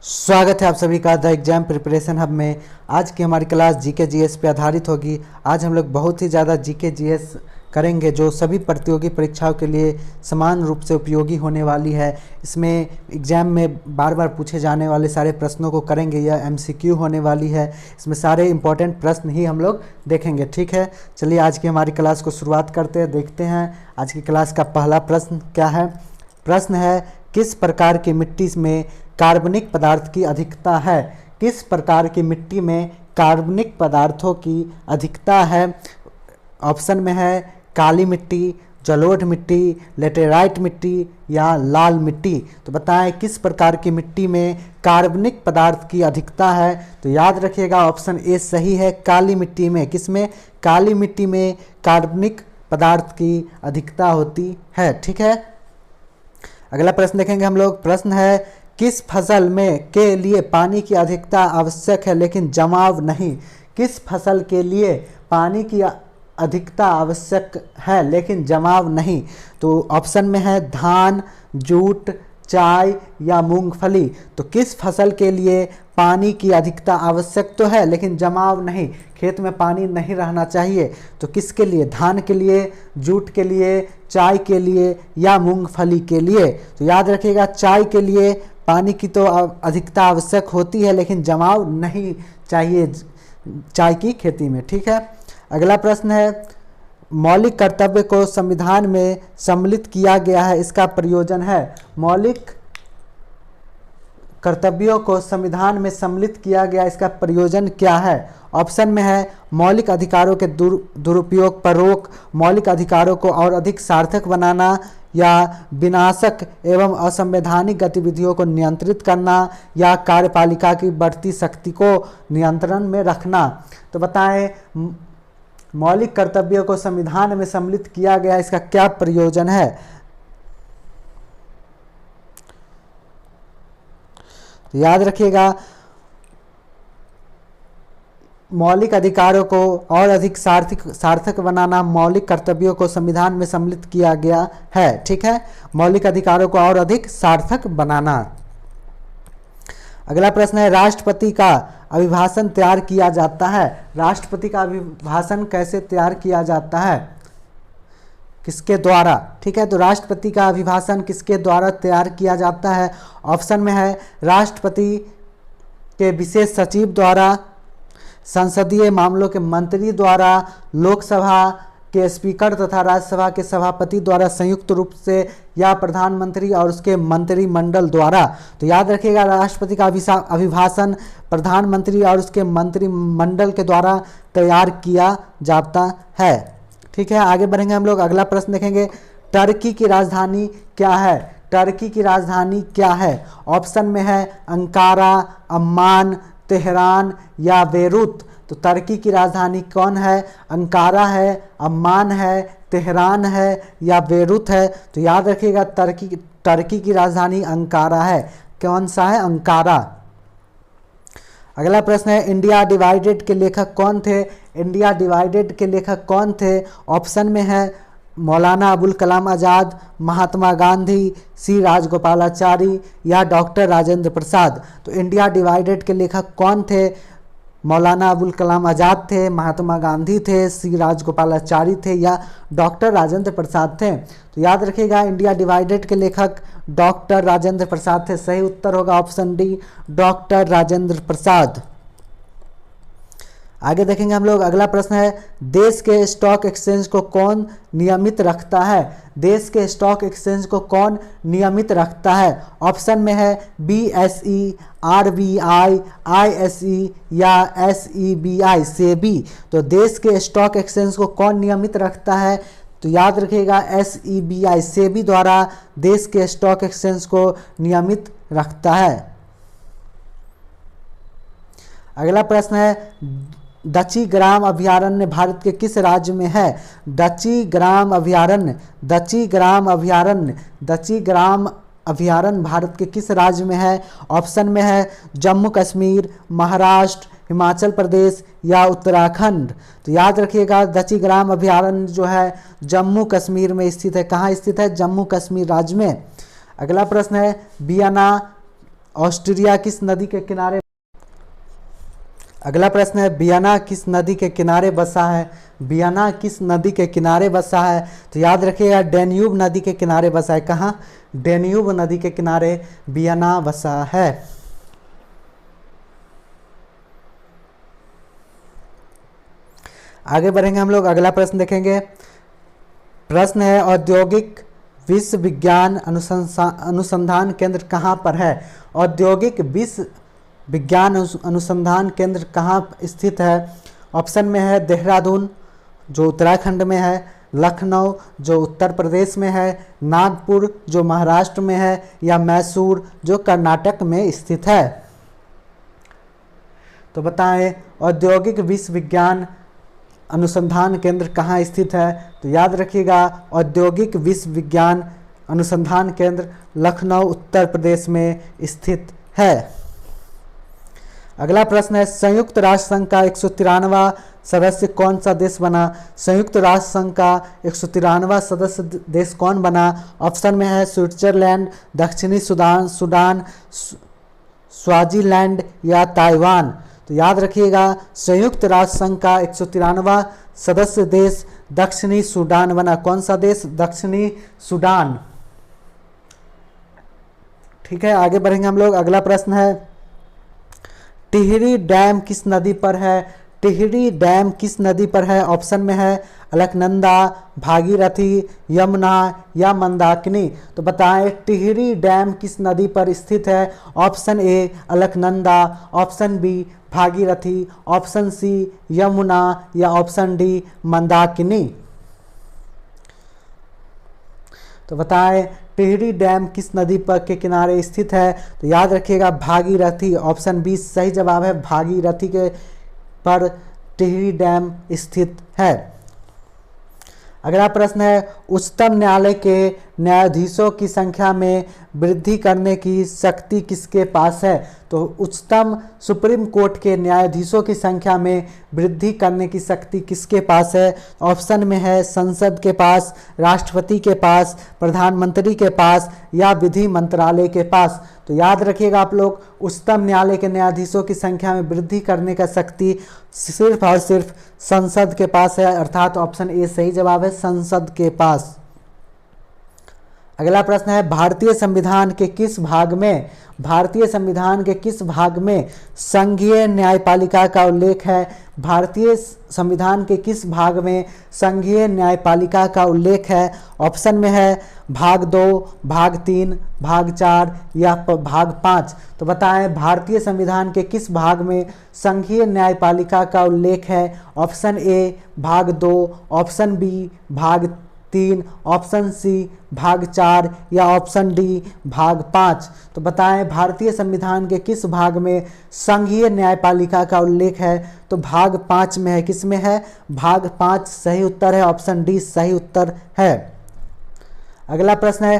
स्वागत है आप सभी का द एग्जाम प्रिपरेशन हब में। आज की हमारी क्लास जीके जीएस पे आधारित होगी। आज हम लोग बहुत ही ज़्यादा जीके जीएस करेंगे जो सभी प्रतियोगी परीक्षाओं के लिए समान रूप से उपयोगी होने वाली है। इसमें एग्ज़ाम में बार बार पूछे जाने वाले सारे प्रश्नों को करेंगे। यह एमसीक्यू होने वाली है। इसमें सारे इंपॉर्टेंट प्रश्न ही हम लोग देखेंगे। ठीक है, चलिए आज की हमारी क्लास को शुरुआत करते हैं। देखते हैं आज की क्लास का पहला प्रश्न क्या है। प्रश्न है, किस प्रकार की मिट्टी में कार्बनिक पदार्थ की अधिकता है। किस प्रकार की मिट्टी में कार्बनिक पदार्थों की अधिकता है। ऑप्शन में है काली मिट्टी, जलोढ़ मिट्टी, लेटेराइट मिट्टी या लाल मिट्टी। तो बताएं किस प्रकार की मिट्टी में कार्बनिक पदार्थ की अधिकता है। तो याद रखिएगा ऑप्शन ए सही है, काली मिट्टी में। किसमें? काली मिट्टी में कार्बनिक पदार्थ की अधिकता होती है। ठीक है, अगला प्रश्न देखेंगे हम लोग। प्रश्न है, किस फसल में के लिए पानी की अधिकता आवश्यक है लेकिन जमाव नहीं। किस फसल के लिए पानी की अधिकता आवश्यक है लेकिन जमाव नहीं। तो ऑप्शन में है धान, जूट, चाय या मूंगफली। तो किस फसल के लिए पानी की अधिकता आवश्यक तो है लेकिन जमाव नहीं, खेत में पानी नहीं रहना चाहिए। तो किसके लिए? धान के लिए, जूट के लिए, चाय के लिए या मूंगफली के लिए। तो याद रखिएगा चाय के लिए पानी की तो अधिकता आवश्यक होती है लेकिन जमाव नहीं चाहिए चाय की खेती में। ठीक है, अगला प्रश्न है, मौलिक कर्तव्य को संविधान में सम्मिलित किया गया है, इसका प्रयोजन है। मौलिक कर्तव्यों को संविधान में सम्मिलित किया गया, इसका प्रयोजन क्या है। ऑप्शन में है मौलिक अधिकारों के दुरुपयोग पर रोक, मौलिक अधिकारों को और अधिक सार्थक बनाना या विनाशक एवं असंवैधानिक गतिविधियों को नियंत्रित करना या कार्यपालिका की बढ़ती शक्ति को नियंत्रण में रखना। तो बताएं मौलिक कर्तव्यों को संविधान में सम्मिलित किया गया, इसका क्या प्रयोजन है। तो याद रखिएगा मौलिक अधिकारों को और अधिक सार्थक बनाना, मौलिक कर्तव्यों को संविधान में सम्मिलित किया गया है। ठीक है, मौलिक अधिकारों को और अधिक सार्थक बनाना। अगला प्रश्न है, राष्ट्रपति का अभिभाषण तैयार किया जाता है। राष्ट्रपति का अभिभाषण कैसे तैयार किया जाता है, किसके द्वारा। ठीक है, तो राष्ट्रपति का अभिभाषण किसके द्वारा तैयार किया जाता है। ऑप्शन में है राष्ट्रपति के विशेष सचिव द्वारा, संसदीय मामलों के मंत्री द्वारा, लोकसभा के स्पीकर तथा राज्यसभा के सभापति द्वारा संयुक्त रूप से, या प्रधानमंत्री और उसके मंत्रिमंडल द्वारा। तो याद रखिएगा राष्ट्रपति का अभिभाषण प्रधानमंत्री और उसके मंत्रिमंडल के द्वारा तैयार किया जाता है। ठीक है, आगे बढ़ेंगे हम लोग। अगला प्रश्न देखेंगे, टर्की की राजधानी क्या है। टर्की की राजधानी क्या है। ऑप्शन में है अंकारा, अम्मान, तेहरान या बेरूत। तो टर्की की राजधानी कौन है? अंकारा है, अम्मान है, तेहरान है या बेरूत है। तो याद रखिएगा टर्की की राजधानी अंकारा है। कौन सा है? अंकारा। अगला प्रश्न है, इंडिया डिवाइडेड के लेखक कौन थे। इंडिया डिवाइडेड के लेखक कौन थे। ऑप्शन में है मौलाना अबुल कलाम आज़ाद, महात्मा गांधी, सी राजगोपालाचारी या डॉक्टर राजेंद्र प्रसाद। तो इंडिया डिवाइडेड के लेखक कौन थे? मौलाना अबुल कलाम आज़ाद थे, महात्मा गांधी थे, सी राजगोपालाचारी थे या डॉक्टर राजेंद्र प्रसाद थे। तो याद रखिएगा इंडिया डिवाइडेड के लेखक डॉक्टर राजेंद्र प्रसाद थे। सही उत्तर होगा option D, doctor Rajendra Prasad. आगे देखेंगे हम लोग। अगला प्रश्न है, देश के स्टॉक एक्सचेंज को कौन नियमित रखता है। देश के स्टॉक एक्सचेंज को कौन नियमित रखता है। ऑप्शन में है बीएसई, आरबीआई, आईएसई या एसईबीआई, सेबी। तो देश के स्टॉक एक्सचेंज को कौन नियमित रखता है। तो याद रखिएगा एसईबीआई, सेबी द्वारा देश के स्टॉक एक्सचेंज को नियमित रखता है। अगला प्रश्न है, दची ग्राम अभयारण्य भारत के किस राज्य में है। दची ग्राम अभयारण्य भारत के किस राज्य में है। ऑप्शन में है जम्मू कश्मीर, महाराष्ट्र, हिमाचल प्रदेश या उत्तराखंड। तो याद रखिएगा दची ग्राम अभयारण्य जो है जम्मू कश्मीर में स्थित है। कहाँ स्थित है? जम्मू कश्मीर राज्य में। अगला प्रश्न है, वियना ऑस्ट्रिया किस नदी के किनारे। अगला प्रश्न है वियना किस नदी के किनारे बसा है। वियना किस नदी के किनारे बसा है, तो याद रखिएगा डेन्यूब नदी के किनारे बसा है। कहाँ? डेन्यूब नदी के किनारे वियना बसा है। आगे बढ़ेंगे हम लोग, अगला प्रश्न देखेंगे। प्रश्न है औद्योगिक विश्व विज्ञान अनुसंधान केंद्र कहाँ पर है। औद्योगिक विश्व विज्ञान अनुसंधान केंद्र कहाँ स्थित है। ऑप्शन में है देहरादून जो उत्तराखंड में है, लखनऊ जो उत्तर प्रदेश में है, नागपुर जो महाराष्ट्र में है, या मैसूर जो कर्नाटक में स्थित है। तो बताएं औद्योगिक विश्व विज्ञान अनुसंधान केंद्र कहाँ स्थित है। तो याद रखिएगा औद्योगिक विश्व विज्ञान अनुसंधान केंद्र लखनऊ उत्तर प्रदेश में स्थित है। अगला प्रश्न है संयुक्त राष्ट्र संघ का 193वां सदस्य कौन सा देश बना। संयुक्त राष्ट्र संघ का 193वां सदस्य देश कौन बना। ऑप्शन में है स्विट्जरलैंड, दक्षिणी सूडान, स्वाजीलैंड या ताइवान। तो याद रखिएगा संयुक्त राष्ट्र संघ का 193वां सदस्य देश दक्षिणी सूडान बना। कौन सा देश? दक्षिणी सूडान। ठीक है, आगे बढ़ेंगे हम लोग। अगला प्रश्न है टिहरी डैम किस नदी पर है। टिहरी डैम किस नदी पर है। ऑप्शन में है अलकनंदा, भागीरथी, यमुना या मंदाकिनी। तो बताएं टिहरी डैम किस नदी पर स्थित है। Option A Alaknanda, option B Bhagirathi, option C Yamuna या ऑप्शन डी मंदाकिनी। तो बताएं टिहरी डैम किस नदी पर के किनारे स्थित है। तो याद रखिएगा भागीरथी, ऑप्शन बी सही जवाब है। भागीरथी के पर टिहरी डैम स्थित है। अगला प्रश्न है उच्चतम न्यायालय के न्यायाधीशों की संख्या में वृद्धि करने की शक्ति किसके पास है। तो उच्चतम सुप्रीम कोर्ट के न्यायाधीशों की संख्या में वृद्धि करने की शक्ति किसके पास है। ऑप्शन में है संसद के पास, राष्ट्रपति के पास, प्रधानमंत्री के पास या विधि मंत्रालय के पास। तो याद रखिएगा आप लोग उच्चतम न्यायालय के न्यायाधीशों की संख्या में वृद्धि करने का शक्ति सिर्फ और सिर्फ संसद के पास है, अर्थात ऑप्शन ए सही जवाब है, संसद के पास। अगला प्रश्न है भारतीय संविधान के किस भाग में संघीय न्यायपालिका का उल्लेख है। भारतीय संविधान के किस भाग में संघीय न्यायपालिका का उल्लेख है। ऑप्शन में है भाग 2, भाग 3, भाग 4 या भाग 5। तो बताएं भारतीय संविधान के किस भाग में संघीय न्यायपालिका का उल्लेख है। ऑप्शन ए भाग 2, ऑप्शन बी भाग 3, ऑप्शन सी भाग 4 या ऑप्शन डी भाग 5। तो बताएं भारतीय संविधान के किस भाग में संघीय न्यायपालिका का उल्लेख है। तो भाग 5 में है। किस में है? भाग 5 सही उत्तर है, ऑप्शन डी सही उत्तर है। अगला प्रश्न है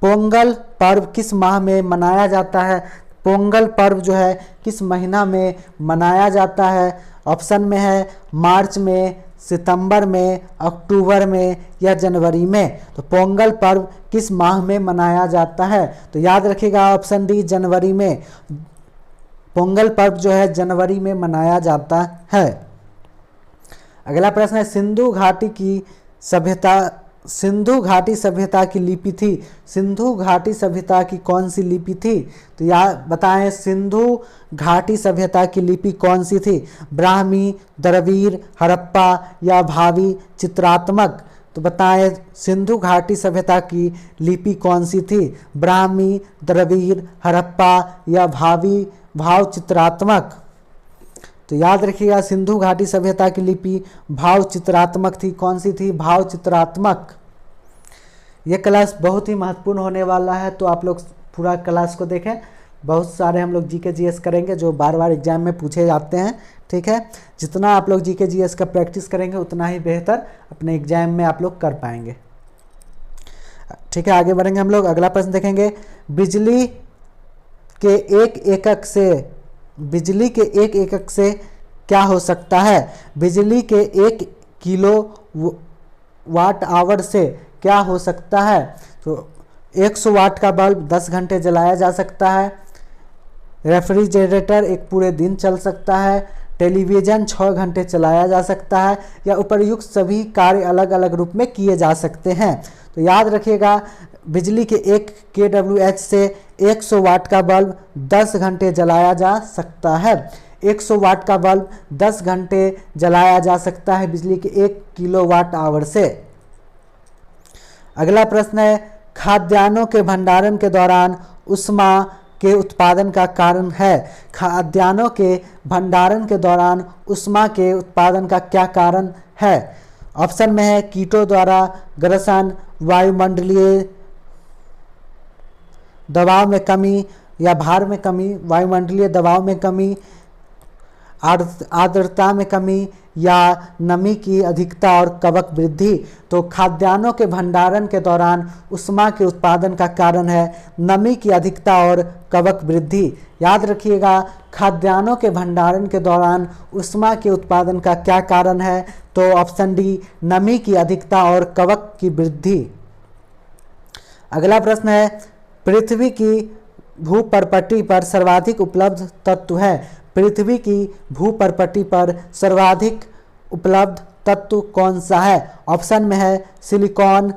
पोंगल पर्व किस माह में मनाया जाता है। पोंगल पर्व जो है किस महीना में मनाया जाता है। ऑप्शन में है मार्च में, सितंबर में, अक्टूबर में या जनवरी में। तो पोंगल पर्व किस माह में मनाया जाता है। तो याद रखिएगा ऑप्शन डी जनवरी में। पोंगल पर्व जो है जनवरी में मनाया जाता है। अगला प्रश्न है सिंधु घाटी सभ्यता की लिपि थी। सिंधु घाटी सभ्यता की कौन सी लिपि थी। तो याद बताएं सिंधु घाटी सभ्यता की लिपि कौन सी थी। ब्राह्मी, द्रविड़, हड़प्पा या भावी चित्रात्मक। तो बताएं सिंधु घाटी सभ्यता की लिपि कौन सी थी। ब्राह्मी, द्रविड़, हड़प्पा या भाव चित्रात्मक। तो याद रखिएगा सिंधु घाटी सभ्यता की लिपि भाव चित्रात्मक थी। कौन सी थी? भाव चित्रात्मक। ये क्लास बहुत ही महत्वपूर्ण होने वाला है, तो आप लोग पूरा क्लास को देखें। बहुत सारे हम लोग जीके जीएस करेंगे जो बार बार एग्जाम में पूछे जाते हैं। ठीक है, जितना आप लोग जीके जीएस का प्रैक्टिस करेंगे उतना ही बेहतर अपने एग्जाम में आप लोग कर पाएंगे। ठीक है, आगे बढ़ेंगे हम लोग। अगला प्रश्न देखेंगे बिजली के एक एकक से क्या हो सकता है। बिजली के 1 किलो वाट आवर से क्या हो सकता है। तो 100 वाट का बल्ब 10 घंटे जलाया जा सकता है। रेफ्रिजरेटर एक पूरे दिन चल सकता है, टेलीविज़न 6 घंटे चलाया जा सकता है, या उपर्युक्त सभी कार्य अलग अलग रूप में किए जा सकते हैं। तो याद रखिएगा, बिजली के 1 kWh से 100 वाट का बल्ब 10 घंटे जलाया जा सकता है। 100 वाट का बल्ब 10 घंटे जलाया जा सकता है बिजली के 1 किलोवाट आवर से। अगला प्रश्न है, खाद्यान्नों के भंडारण के दौरान ऊष्मा के उत्पादन का कारण है। खाद्यान्नों के भंडारण के दौरान ऊष्मा के उत्पादन का क्या कारण है? ऑप्शन में है कीटों द्वारा ग्रसन, वायुमंडलीय दबाव में कमी या भार में कमी, वायुमंडलीय दबाव में कमी, आर्द्रता में कमी, या नमी की अधिकता और कवक वृद्धि। तो खाद्यान्नों के भंडारण के दौरान ऊष्मा के उत्पादन का कारण है नमी की अधिकता और कवक वृद्धि। याद रखिएगा, खाद्यान्नों के भंडारण के दौरान ऊष्मा के उत्पादन का क्या कारण है? तो ऑप्शन डी, नमी की अधिकता और कवक की वृद्धि। अगला प्रश्न है, पृथ्वी की भूपर्पटी पर सर्वाधिक उपलब्ध तत्व है। पृथ्वी की भूपर्पटी पर सर्वाधिक उपलब्ध तत्व कौन सा है? ऑप्शन में है सिलिकॉन,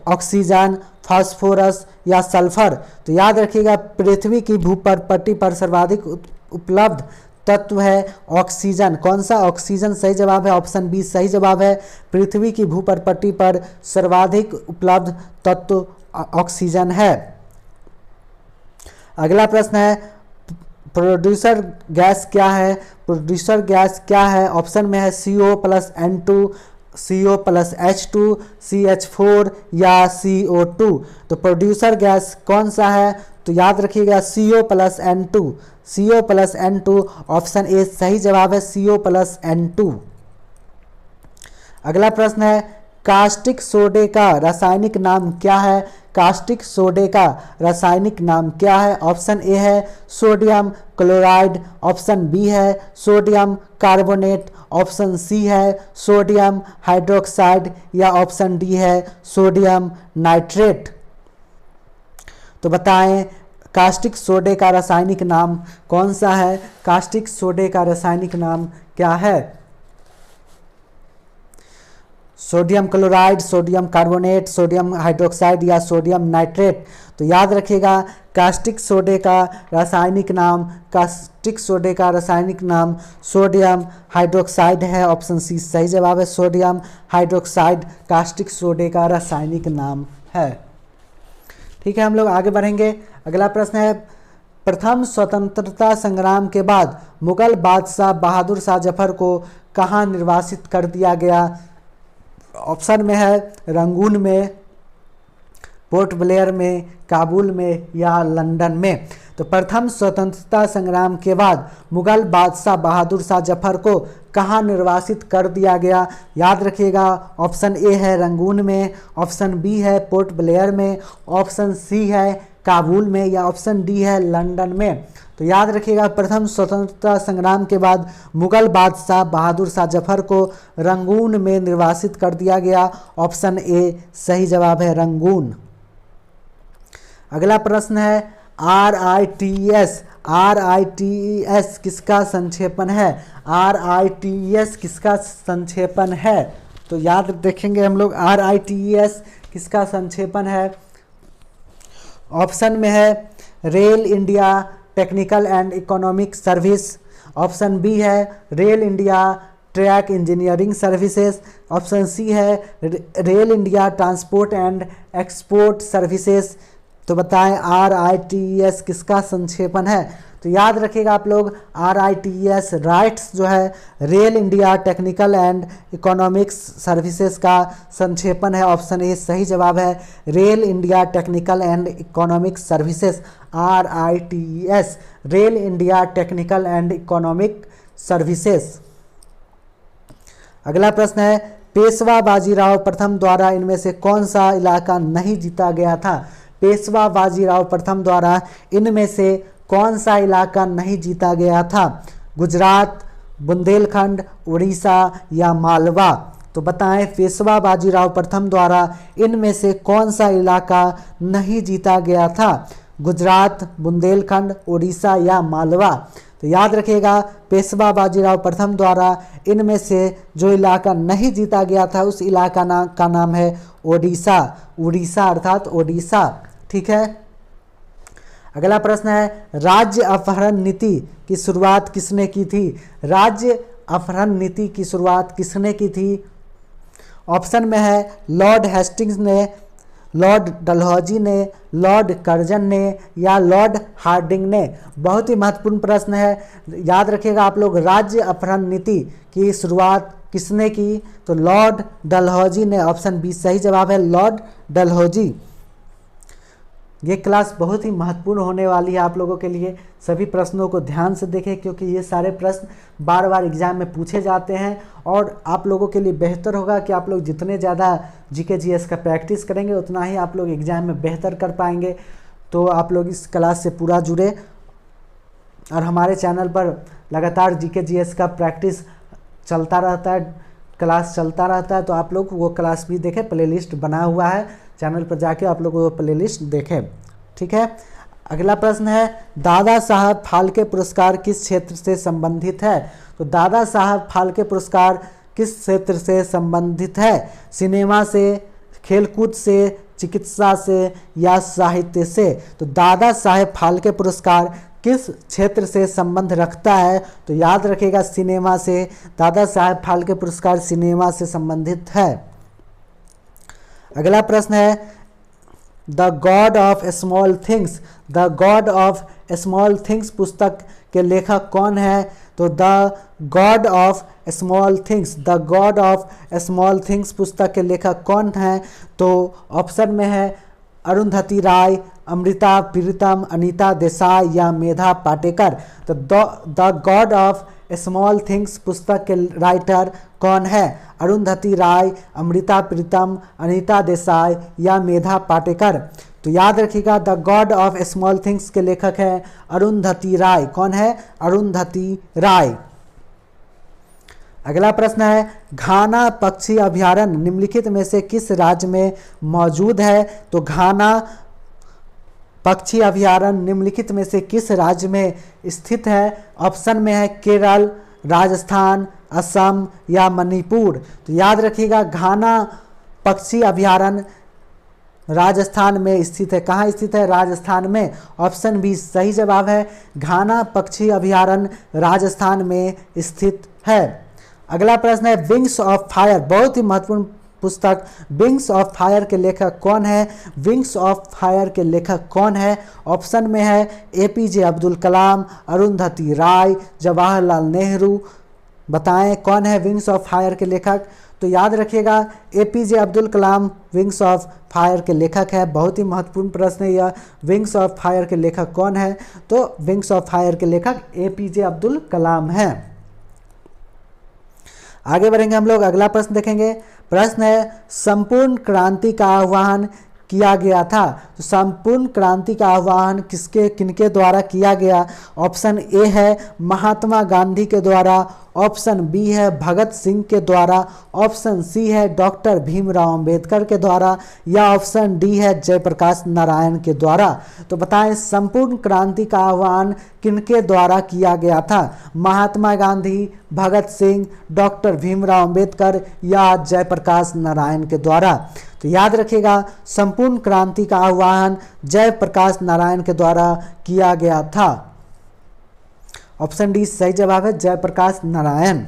ऑक्सीजन, फास्फोरस या सल्फर। तो याद रखिएगा, पृथ्वी की भूपर्पटी पर सर्वाधिक उपलब्ध तत्व है ऑक्सीजन। कौन सा? ऑक्सीजन सही जवाब है, ऑप्शन बी सही जवाब है। पृथ्वी की भूपर्पटी पर सर्वाधिक उपलब्ध तत्व ऑक्सीजन है। अगला प्रश्न है, प्रोड्यूसर गैस क्या है? प्रोड्यूसर गैस क्या है? ऑप्शन में है CO plus N2, CO plus H2, CH4 या CO2। तो प्रोड्यूसर गैस कौन सा है? तो याद रखिएगा CO plus N2, CO plus N2, option A सही जवाब है, CO प्लस N2। अगला प्रश्न है, कास्टिक सोडे का रासायनिक नाम क्या है? कास्टिक सोडे का रासायनिक नाम क्या है? ऑप्शन ए है सोडियम क्लोराइड, ऑप्शन बी है सोडियम कार्बोनेट, ऑप्शन सी है सोडियम हाइड्रोक्साइड, या ऑप्शन डी है सोडियम नाइट्रेट। तो बताएं, कास्टिक सोडे का रासायनिक नाम कौन सा है? कास्टिक सोडे का रासायनिक नाम क्या है? Sodium chloride, sodium carbonate, sodium hydroxide या सोडियम नाइट्रेट। तो याद रखिएगा, कास्टिक सोडे का रासायनिक नाम सोडियम हाइड्रोक्साइड है, ऑप्शन सी सही जवाब है। सोडियम हाइड्रोक्साइड कास्टिक सोडे का रासायनिक नाम है। ठीक है, हम लोग आगे बढ़ेंगे। अगला प्रश्न है, प्रथम स्वतंत्रता संग्राम के बाद मुगल बादशाह बहादुर शाह जफर को कहाँ निर्वासित कर दिया गया? ऑप्शन में है रंगून में, पोर्ट ब्लेयर में, काबुल में या लंदन में। तो प्रथम स्वतंत्रता संग्राम के बाद मुगल बादशाह बहादुर शाह जफर को कहाँ निर्वासित कर दिया गया? याद रखिएगा, ऑप्शन ए है रंगून में, ऑप्शन बी है पोर्ट ब्लेयर में, ऑप्शन सी है काबुल में, या ऑप्शन डी है लंदन में। तो याद रखिएगा, प्रथम स्वतंत्रता संग्राम के बाद मुगल बादशाह बहादुर शाह जफर को रंगून में निर्वासित कर दिया गया, ऑप्शन ए सही जवाब है रंगून। अगला प्रश्न है, RITES किसका संक्षेपण है? RITES किसका संक्षेपण है? तो याद रखेंगे हम लोग, RITES किसका संक्षेपण है? ऑप्शन में है rail India technical and economic service, option B है rail India track engineering services, option C है rail India transport and export services. तो बताएं, RITES किसका संक्षेपण है? तो याद रखिएगा आप लोग, RITES राइट्स जो है rail India technical and economics services का संक्षेपण है, ऑप्शन ए सही जवाब है, rail India technical and economic services, RITES rail India technical and economic services. अगला प्रश्न है, पेशवा बाजीराव प्रथम द्वारा इनमें से कौन सा इलाका नहीं जीता गया था? पेशवा बाजीराव प्रथम द्वारा इनमें से कौन सा इलाका नहीं जीता गया था? गुजरात, बुंदेलखंड, उड़ीसा या मालवा। तो बताएं, पेशवा बाजीराव प्रथम द्वारा इनमें से कौन सा इलाका नहीं जीता गया था? गुजरात, बुंदेलखंड, उड़ीसा या मालवा। तो याद रखिएगा पेशवा बाजीराव प्रथम द्वारा इनमें से जो इलाका नहीं जीता गया था उस इलाका का नाम है ओडिशा। उड़ीसा अर्थात ओडिशा। ठीक है। अगला प्रश्न है राज्य अपहरण नीति की शुरुआत किसने की थी? राज्य अपहरण नीति की शुरुआत किसने की थी? ऑप्शन में है लॉर्ड हेस्टिंग्स ने, लॉर्ड डलहौजी ने, लॉर्ड कर्जन ने या लॉर्ड हार्डिंग ने। बहुत ही महत्वपूर्ण प्रश्न है, याद रखिएगा आप लोग। राज्य अपहरण नीति की शुरुआत किसने की? तो लॉर्ड डलहौजी ने। ऑप्शन बी सही जवाब है, लॉर्ड डलहौजी। ये क्लास बहुत ही महत्वपूर्ण होने वाली है आप लोगों के लिए। सभी प्रश्नों को ध्यान से देखें क्योंकि ये सारे प्रश्न बार बार एग्जाम में पूछे जाते हैं और आप लोगों के लिए बेहतर होगा कि आप लोग जितने ज़्यादा जीके जीएस का प्रैक्टिस करेंगे उतना ही आप लोग एग्ज़ाम में बेहतर कर पाएंगे। तो आप लोग इस क्लास से पूरा जुड़े और हमारे चैनल पर लगातार जीके जीएस का प्रैक्टिस चलता रहता है, क्लास चलता रहता है। तो आप लोग वो क्लास भी देखें, प्लेलिस्ट बना हुआ है चैनल पर, जाके आप लोग वो प्लेलिस्ट देखें। ठीक है। अगला प्रश्न है दादा साहब फाल्के पुरस्कार किस क्षेत्र से संबंधित है? तो दादा साहब फाल्के पुरस्कार किस क्षेत्र से संबंधित है? सिनेमा से, खेलकूद से, चिकित्सा से या साहित्य से? तो दादा साहब फाल्के पुरस्कार किस क्षेत्र से संबंध रखता है? तो याद रखिएगा सिनेमा से। दादा साहब फाल्के पुरस्कार सिनेमा से संबंधित है। अगला प्रश्न है the God of small things, the God of small things पुस्तक के लेखक कौन है? तो the God of small things, the God of small things पुस्तक के लेखक कौन है? तो ऑप्शन में है अरुंधति राय, अमृता प्रीतम, अनीता देसाई या मेधा पाटेकर। तो the God of small things पुस्तक के राइटर कौन है? अरुंधति राय, अमृता प्रीतम, अनीता देसाई या मेधा पाटेकर। तो याद रखिएगा the God of small things के लेखक हैं अरुंधति राय। कौन है? अरुंधति राय। अगला प्रश्न है घाना पक्षी अभयारण्य निम्नलिखित में से किस राज्य में मौजूद है? तो घाना पक्षी अभयारण्य निम्नलिखित में से किस राज्य में स्थित है? ऑप्शन में है केरल, राजस्थान, असम या मणिपुर। तो याद रखिएगा घाना पक्षी अभयारण्य राजस्थान में स्थित है। कहाँ स्थित है? राजस्थान में। ऑप्शन बी सही जवाब है, घाना पक्षी अभयारण्य राजस्थान में स्थित है। अगला प्रश्न है विंग्स ऑफ फायर, बहुत ही महत्वपूर्ण पुस्तक विंग्स ऑफ फायर के लेखक कौन है? विंग्स ऑफ फायर के लेखक कौन है? ऑप्शन में है एपीजे अब्दुल कलाम, अरुंधति राय, जवाहरलाल नेहरू। बताएं कौन है विंग्स ऑफ फायर के लेखक? तो याद रखिएगा APJ Abdul Kalam wings of fire के लेखक है। बहुत ही महत्वपूर्ण प्रश्न है यह, विंग्स ऑफ फायर के लेखक कौन है? तो विंग्स ऑफ फायर के लेखक एपीजे अब्दुल कलाम है। आगे बढ़ेंगे हम लोग, अगला प्रश्न देखेंगे। प्रश्न है संपूर्ण क्रांति का आह्वान किया गया था। तो संपूर्ण क्रांति का आह्वान किनके द्वारा किया गया? ऑप्शन ए है महात्मा गांधी के द्वारा, ऑप्शन बी है भगत सिंह के द्वारा, ऑप्शन सी है डॉक्टर भीमराव अंबेडकर के द्वारा या ऑप्शन डी है जयप्रकाश नारायण के द्वारा। तो बताएं संपूर्ण क्रांति का आह्वान किनके द्वारा किया गया था? महात्मा गांधी, भगत सिंह, डॉक्टर भीमराव अंबेडकर या जयप्रकाश नारायण के द्वारा। तो याद रखिएगा संपूर्ण क्रांति का आह्वान जयप्रकाश नारायण के द्वारा किया गया था। ऑप्शन डी सही जवाब है, जयप्रकाश नारायण।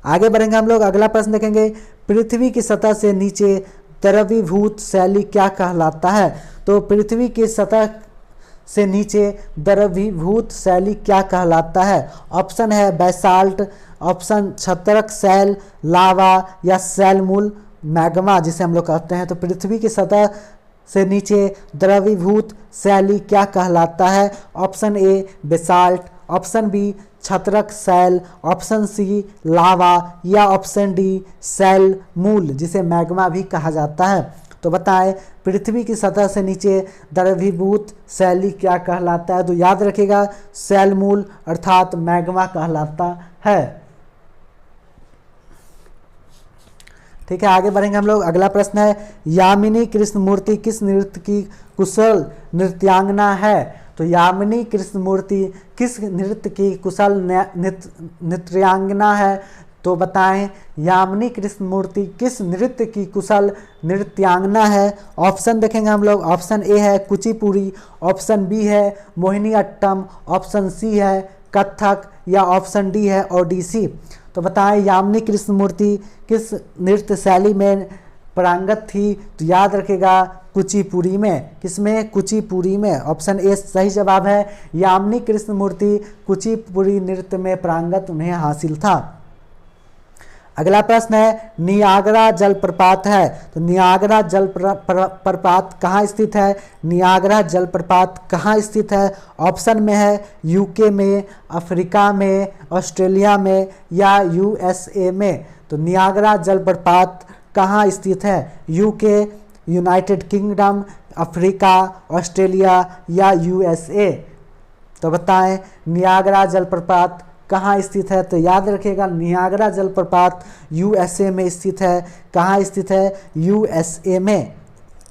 आगे बढ़ेंगे हम लोग, अगला प्रश्न देखेंगे। पृथ्वी की सतह से नीचे द्रवीभूत शैली क्या कहलाता है? तो पृथ्वी की सतह से नीचे द्रवीभूत शैली क्या कहलाता है? ऑप्शन है बैसाल्ट, ऑप्शन छत्रक शैल, लावा या शैलमूल मैग्मा जिसे हम लोग कहते हैं। तो पृथ्वी की सतह से नीचे द्रवीभूत शैली क्या कहलाता है? Option A basalt, option B छत्रक शैल, ऑप्शन सी लावा या ऑप्शन डी शैल मूल जिसे मैग्मा भी कहा जाता है। तो बताएं पृथ्वी की सतह से नीचे द्रवीभूत शैली क्या कहलाता है? तो याद रखिएगा शैल मूल अर्थात मैग्मा कहलाता है। ठीक है, आगे बढ़ेंगे हम लोग। अगला प्रश्न है, यामिनी कृष्णमूर्ति किस नृत्य की कुशल नृत्यांगना है? तो यामिनी कृष्णमूर्ति किस नृत्य की कुशल नृत्यांगना है? तो बताएं, यामिनी कृष्णमूर्ति किस नृत्य की कुशल नृत्यांगना है? ऑप्शन देखेंगे हम लोग। ऑप्शन ए है कुचिपुड़ी, ऑप्शन बी है मोहिनीअट्टम, ऑप्शन सी है कथक, या ऑप्शन डी है ओडिसी। तो बताएं, यामिनी कृष्णमूर्ति किस नृत्य शैली में पारंगत थी? तो याद रखेगा कुचिपुड़ी में। किसमें? कुचिपुड़ी में। ऑप्शन ए सही जवाब है। यामिनी कृष्णमूर्ति कुचिपुड़ी नृत्य में पारंगत उन्हें हासिल था। अगला प्रश्न है, नियाग्रा जलप्रपात है। तो नियाग्रा जलप्रपात कहाँ स्थित है? नियाग्रा जलप्रपात कहाँ स्थित है? ऑप्शन में है यूके में, अफ्रीका में, ऑस्ट्रेलिया में, या यूएसए में। तो नियाग्रा जलप्रपात कहाँ स्थित है? UK, United kingdom, Africa, Australia, या यूएसए। तो बताएं, नियाग्रा जलप्रपात कहाँ स्थित है? तो याद रखिएगा, नियाग्रा जलप्रपात यूएसए में स्थित है। कहाँ स्थित है? यूएसए में।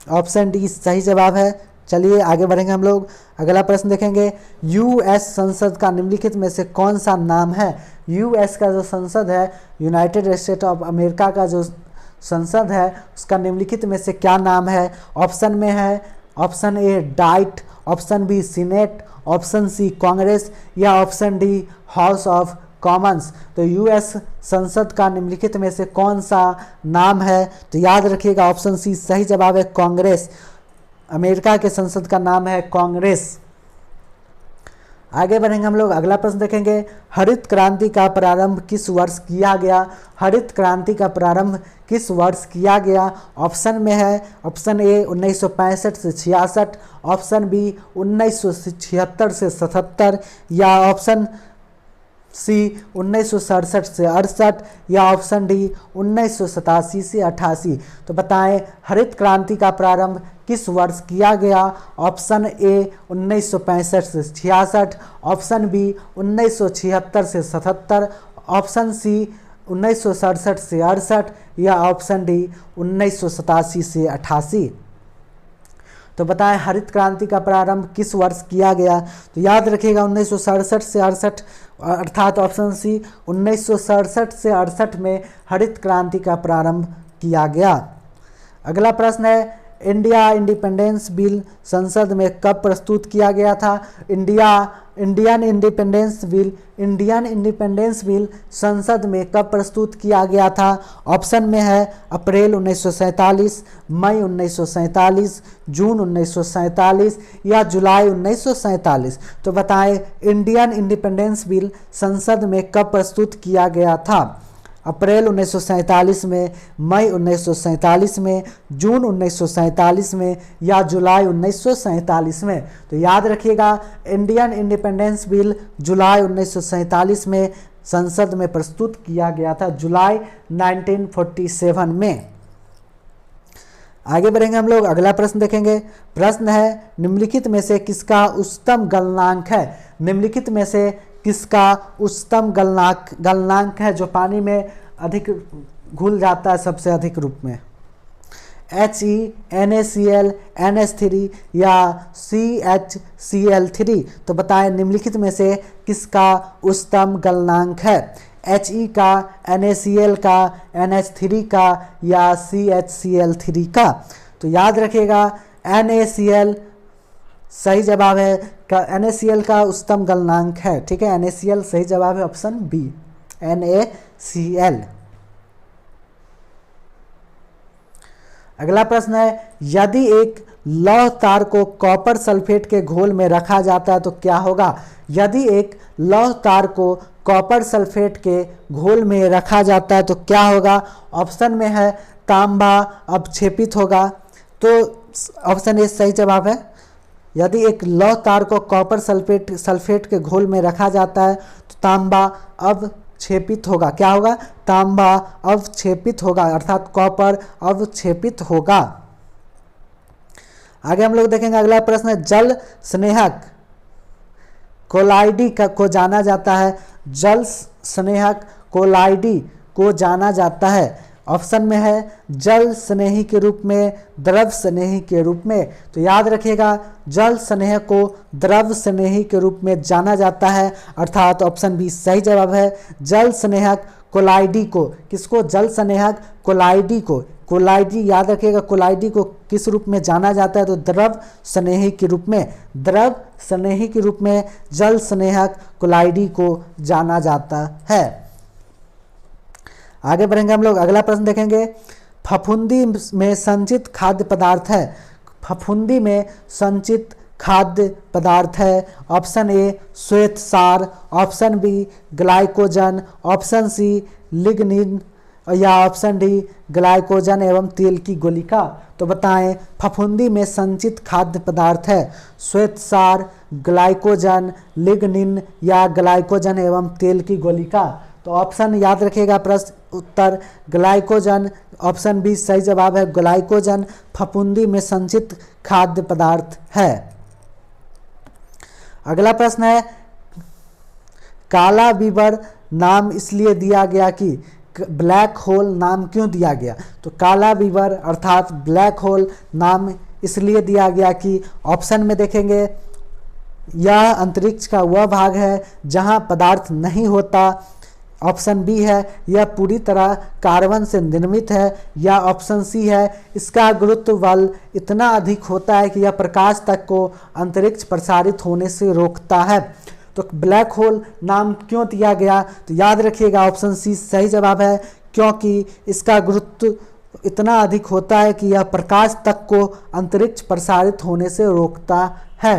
ऑप्शन डी सही जवाब है। चलिए आगे बढ़ेंगे हम लोग। अगला प्रश्न देखेंगे, यूएस संसद का निम्नलिखित में से कौन सा नाम है? यूएस का जो संसद है, यूनाइटेड स्टेट ऑफ अमेरिका का जो संसद है, उसका निम्नलिखित में से क्या नाम है? ऑप्शन में है option A diet, option B senate, option C Congress, या option D House of Commons. तो यूएस संसद का निम्नलिखित में से कौन सा नाम है? तो याद रखिएगा ऑप्शन सी सही जवाब है, कांग्रेस। अमेरिका के संसद का नाम है कांग्रेस। आगे बढ़ेंगे हम लोग। अगला प्रश्न देखेंगे, हरित क्रांति का प्रारंभ किस वर्ष किया गया? हरित क्रांति का प्रारंभ किस वर्ष किया गया? ऑप्शन में है ऑप्शन ए 1965 से 66, ऑप्शन बी 1976 से 77, या ऑप्शन सी 1967 से 68, या ऑप्शन डी 1987 से 88। तो बताएं, हरित क्रांति का प्रारंभ किस वर्ष किया गया? ऑप्शन ए 1965 से 66, ऑप्शन बी 1976 से 77, ऑप्शन सी 1967 से 68, या ऑप्शन डी 1987 से 88। तो बताएं, हरित क्रांति का प्रारंभ किस वर्ष किया गया? तो याद रखिएगा 1967 से 68, अर्थात ऑप्शन सी 1967 से 68 में हरित क्रांति का प्रारंभ किया गया। अगला प्रश्न है, इंडिया इंडिपेंडेंस बिल संसद में कब प्रस्तुत किया गया था? इंडियन इंडिपेंडेंस बिल संसद में कब प्रस्तुत किया गया था? ऑप्शन में है अप्रैल 1947, मई 1947, जून 1947, या जुलाई 1947। तो बताएं, इंडियन इंडिपेंडेंस बिल संसद में कब प्रस्तुत किया गया था? अप्रैल 1947 में, मई 1947 में, जून 1947 में, या जुलाई 1947 में। तो याद रखिएगा, इंडियन इंडिपेंडेंस बिल जुलाई 1947 में संसद में प्रस्तुत किया गया था, जुलाई 1947 में। आगे बढ़ेंगे हम लोग। अगला प्रश्न देखेंगे। प्रश्न है, निम्नलिखित में से किसका उच्चतम गलनांक है? निम्नलिखित में से किसका उच्चतम गलनांक है जो पानी में अधिक घुल जाता है सबसे अधिक रूप में? HE, NaCl, NH3, या CHCl3। तो बताएं, निम्नलिखित में से किसका उच्चतम गलनांक है? HE का, NaCl का, NH3 का, या CHCl3 का? तो याद रखिएगा, NaCl सही जवाब है। NaCl का उच्चतम गलनांक है। ठीक है, NaCl सही जवाब है, ऑप्शन बी NaCl। अगला प्रश्न है, यदि एक लौह तार को कॉपर सल्फेट के घोल में रखा जाता है तो क्या होगा? यदि एक लौह तार को कॉपर सल्फेट के घोल में रखा जाता है तो क्या होगा? ऑप्शन में है तांबा अवक्षेपित होगा। तो ऑप्शन ए सही जवाब है। यदि एक लौह तार को कॉपर सल्फेट के घोल में रखा जाता है तो तांबा अवक्षेपित होगा। क्या होगा? तांबा अवक्षेपित होगा, अर्थात कॉपर अवक्षेपित होगा। आगे हम लोग देखेंगे। अगला प्रश्न है, जल स्नेहक कोलाइडी को जाना जाता है। जल स्नेहक कोलाइडी को जाना जाता है। ऑप्शन में है जल स्नेही के रूप में, द्रव स्नेही के रूप में। तो याद रखिएगा जल स्नेह को द्रव स्नेही के रूप में जाना जाता है, अर्थात ऑप्शन बी सही जवाब है। जल स्नेहक कोलाइडी को, किसको? जल स्नेहक कोलाइडी को, कोलाइडी याद रखिएगा, कोलाइडी को किस रूप में जाना जाता है? तो द्रव स्नेही के रूप में, द्रव स्नेही के रूप में जल स्नेहक कोलाइडी को जाना जाता है। आगे बढ़ेंगे हम लोग, अगला प्रश्न देखेंगे। फफूंदी में संचित खाद्य पदार्थ है, फफूंदी में संचित खाद्य पदार्थ है। ऑप्शन ए श्वेत सार, option B glycogen, option C lignin या ऑप्शन डी ग्लाइकोजन एवं तेल की गोलिका। तो बताएं फफूंदी में संचित खाद्य पदार्थ है श्वेत सार, ग्लाइकोजन, लिग्निन या ग्लाइकोजन एवं तेल की गोलिका। तो ऑप्शन याद रखिएगा, प्रश्न उत्तर ग्लाइकोजन, ऑप्शन बी सही जवाब है। ग्लाइकोजन फफूंदी में संचित खाद्य पदार्थ है। अगला प्रश्न है काला विवर नाम इसलिए दिया गया कि, ब्लैक होल नाम क्यों दिया गया? तो काला विवर अर्थात ब्लैक होल नाम इसलिए दिया गया कि ऑप्शन में देखेंगे यह अंतरिक्ष का वह भाग है जहां पदार्थ नहीं होता, ऑप्शन बी है यह पूरी तरह कार्बन से निर्मित है, या ऑप्शन सी है इसका गुरुत्व बल इतना अधिक होता है कि यह प्रकाश तक को अंतरिक्ष प्रसारित होने से रोकता है। तो ब्लैक होल नाम क्यों दिया गया? तो याद रखिएगा ऑप्शन सी सही जवाब है, क्योंकि इसका गुरुत्व इतना अधिक होता है कि यह प्रकाश तक को अंतरिक्ष प्रसारित होने से रोकता है।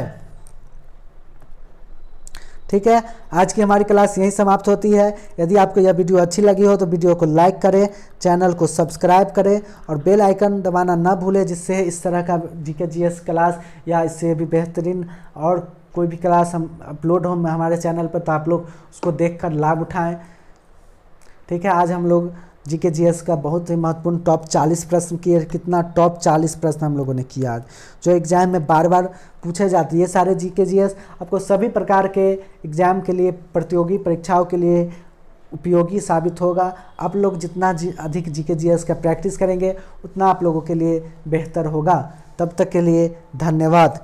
ठीक है, आज की हमारी क्लास यहीं समाप्त होती है। यदि आपको यह वीडियो अच्छी लगी हो तो वीडियो को लाइक करें, चैनल को सब्सक्राइब करें और बेल आइकन दबाना ना भूलें, जिससे इस तरह का जीके जीएस क्लास या इससे भी बेहतरीन और कोई भी क्लास हम अपलोड हो हमारे चैनल पर तो आप लोग उसको देखकर लाभ उठाएं। ठीक है, आज हम लोग जीके जीएस का बहुत ही महत्वपूर्ण टॉप 40 प्रश्न किए। कितना टॉप 40 प्रश्न हम लोगों ने किया आज, जो एग्जाम में बार बार पूछे जाते हैं। ये सारे जीके जीएस आपको सभी प्रकार के एग्जाम के लिए, प्रतियोगी परीक्षाओं के लिए उपयोगी साबित होगा। आप लोग जितना अधिक जीके जीएस का प्रैक्टिस करेंगे उतना आप लोगों के लिए बेहतर होगा। तब तक के लिए धन्यवाद।